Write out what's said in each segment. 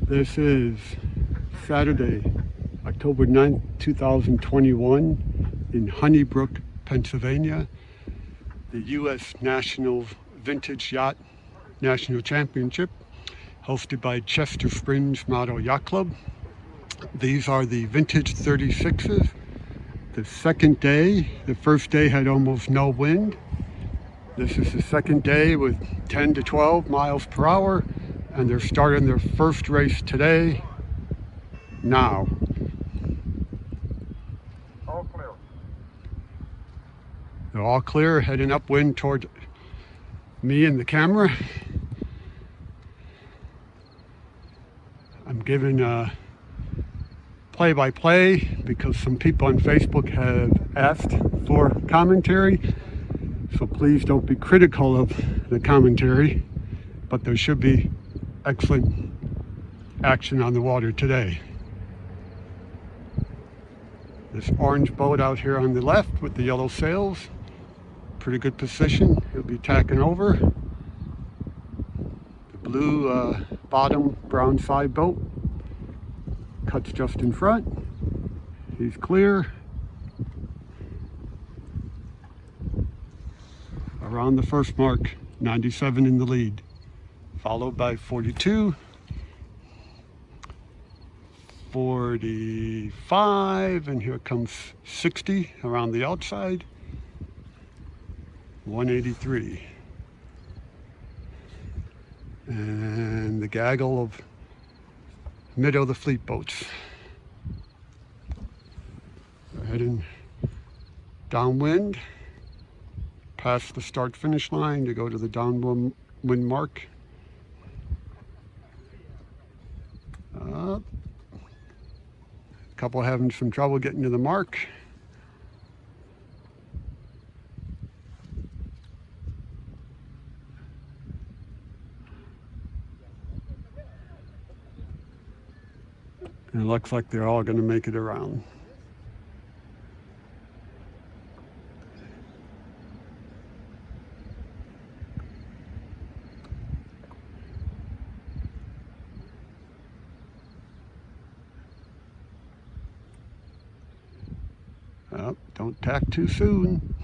This is Saturday, October 9th, 2021 in Honeybrook, Pennsylvania. The U.S. National Vintage Yacht National Championship, hosted by Chester Springs Model Yacht Club. These are the vintage 36s. The second day, the first day had almost no wind. This is the second day with 10 to 12 miles per hour, and they're starting their first race today, now. All clear. They're all clear, heading upwind toward me and the camera. I'm giving a play-by-play because some people on Facebook have asked for commentary. So please don't be critical of the commentary, but there should be excellent action on the water today. This orange boat out here on the left with the yellow sails, pretty good position. He'll be tacking over. The blue bottom brown side boat cuts just in front. He's clear. Around the first mark, 97 in the lead, followed by 42, 45, and here comes 60 around the outside, 183. And the gaggle of middle of the fleet boats. We're heading downwind, past the start finish line to go to the downwind mark. A couple having some trouble getting to the mark. And it looks like they're all going to make it around. Oh, don't tack too soon.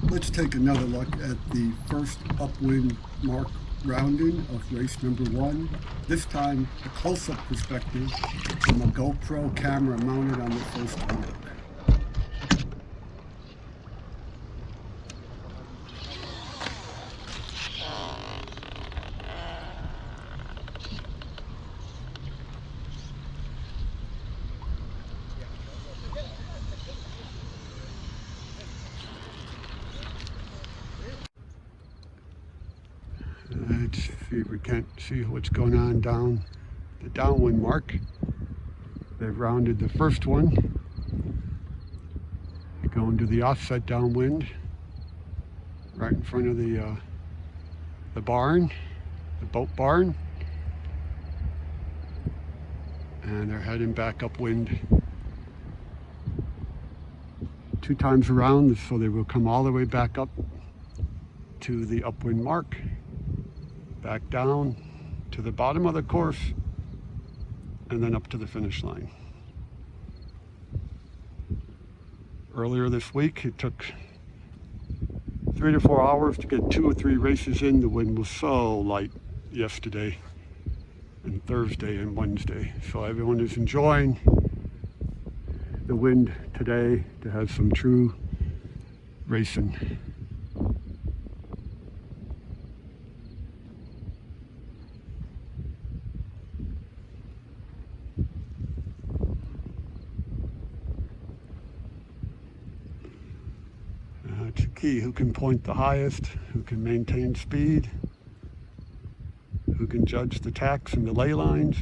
Let's take another look at the first upwind mark rounding of race number 1. This time a close-up perspective from a GoPro camera mounted on the first mark. Let's see if we can't see what's going on down the downwind mark. They've rounded the first one, going to the offset downwind, right in front of the barn, the boat barn, and they're heading back upwind 2 times around, so they will come all the way back up to the upwind mark, back down to the bottom of the course, and then up to the finish line. Earlier this week, it took 3 to 4 hours to get 2 or 3 races in. The wind was so light yesterday and Thursday and Wednesday. So everyone is enjoying the wind today to have some true racing. Key, who can point the highest, who can maintain speed, who can judge the tacks and the ley lines.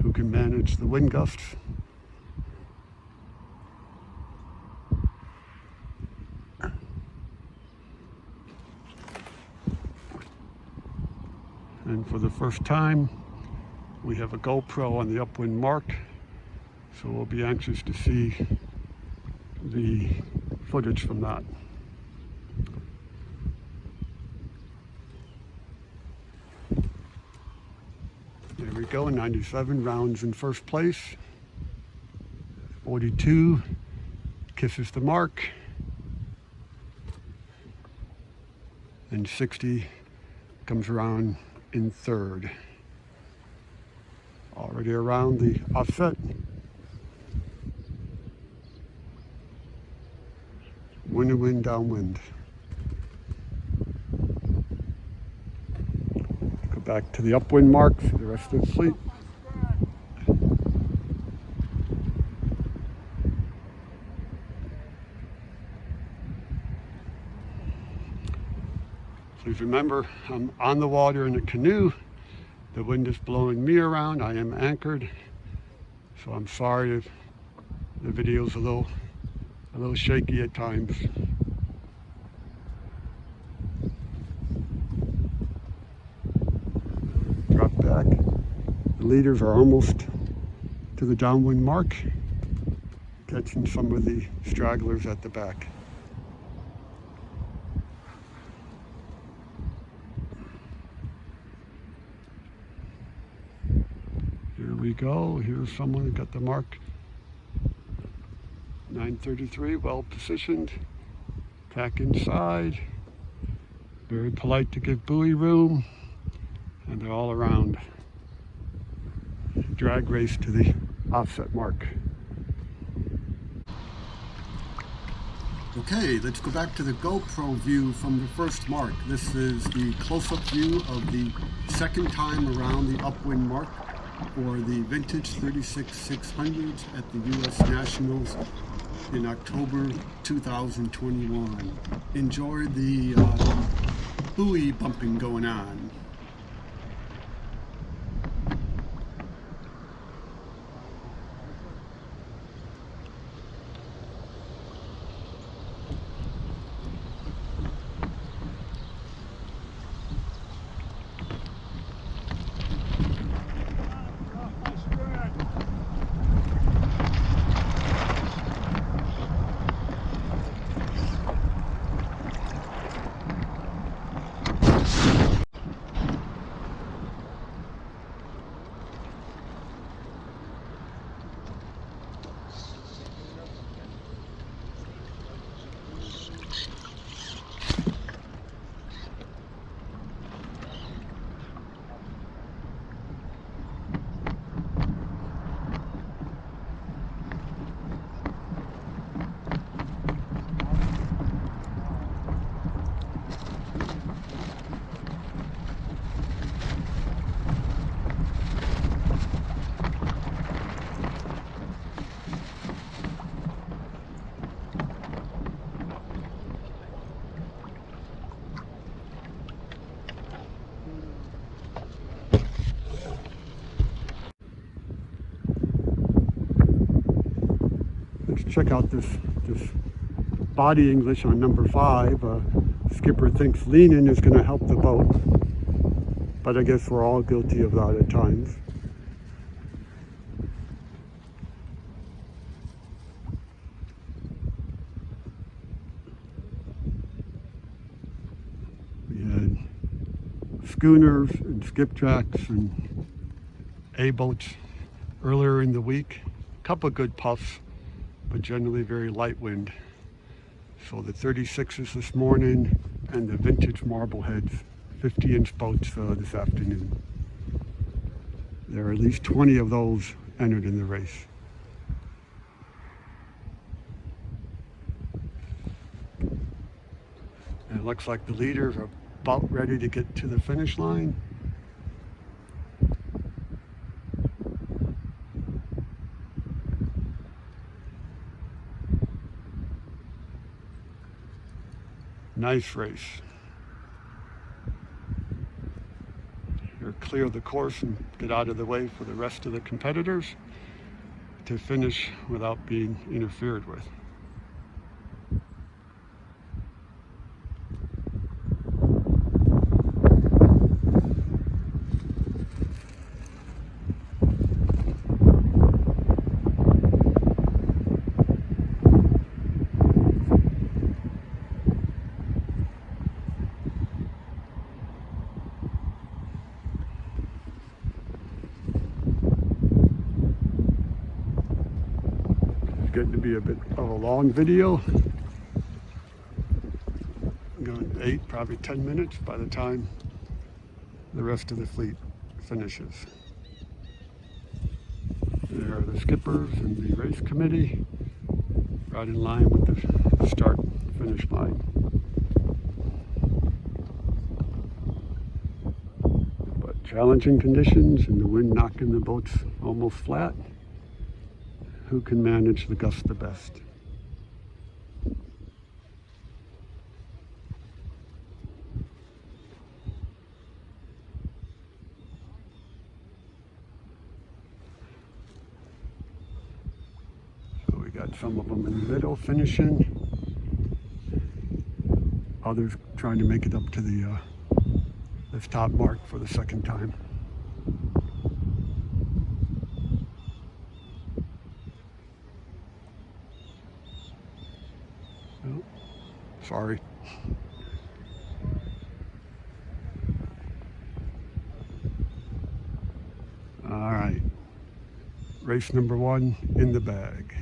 Who can manage the wind gusts. And for the first time, we have a GoPro on the upwind mark, so we'll be anxious to see the footage from that. There we go, 97 rounds in first place. 42 kisses the mark. And 60 comes around in third. Already around the offset. Wind and wind, downwind. Go back to the upwind mark for the rest of the fleet. Please remember, I'm on the water in a canoe. The wind is blowing me around. I am anchored, so I'm sorry if the video's a little shaky at times. Drop back. The leaders are almost to the downwind mark, catching some of the stragglers at the back. Here we go. Here's someone who got the mark. 933, well positioned. Tack inside. Very polite to give buoy room. And they're all around. Drag race to the offset mark. Okay, let's go back to the GoPro view from the first mark. This is the close-up view of the second time around the upwind mark for the vintage 36-600s at the U.S. Nationals in October 2021. Enjoy the buoy bumping going on. Check out this body English on number 5. Skipper thinks leaning is going to help the boat, but I guess we're all guilty of that at times. We had schooners and skipjacks and A-boats earlier in the week. A couple of good puffs, but generally very light wind. So the 36s this morning and the vintage Marbleheads 50-inch boats this afternoon. There are at least 20 of those entered in the race. And it looks like the leaders are about ready to get to the finish line. Nice race. You're clear the course and get out of the way for the rest of the competitors to finish without being interfered with. Getting to be a bit of a long video. I'm going 8, probably 10 minutes by the time the rest of the fleet finishes. There are the skippers and the race committee, right in line with the start finish line. But challenging conditions and the wind knocking the boats almost flat. Who can manage the gust the best? So we got some of them in the middle finishing, others trying to make it up to the this top mark for the second time. Oh, sorry. All right, race number 1 in the bag.